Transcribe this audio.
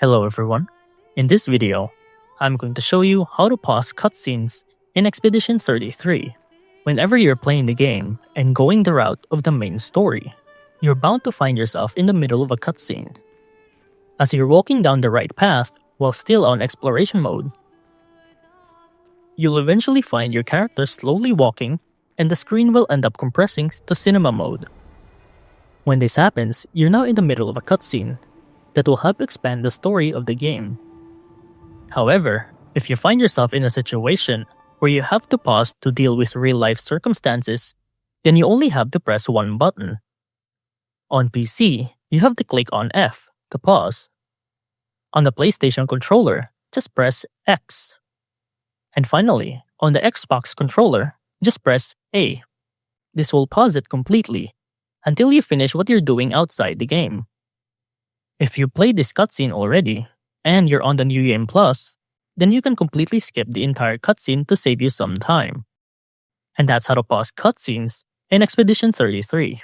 Hello everyone. In this video, I'm going to show you how to pause cutscenes in Expedition 33. Whenever you're playing the game and going the route of the main story, you're bound to find yourself in the middle of a cutscene. As you're walking down the right path while still on exploration mode, you'll eventually find your character slowly walking and the screen will end up compressing to cinema mode. When this happens, you're now in the middle of a cutscene that will help expand the story of the game. However, if you find yourself in a situation where you have to pause to deal with real-life circumstances, then you only have to press one button. On PC, you have to click on F to pause. On the PlayStation controller, just press X. And finally, on the Xbox controller, just press A. This will pause it completely until you finish what you're doing outside the game. If you played this cutscene already, and you're on the New Game Plus, then you can completely skip the entire cutscene to save you some time. And that's how to pause cutscenes in Expedition 33.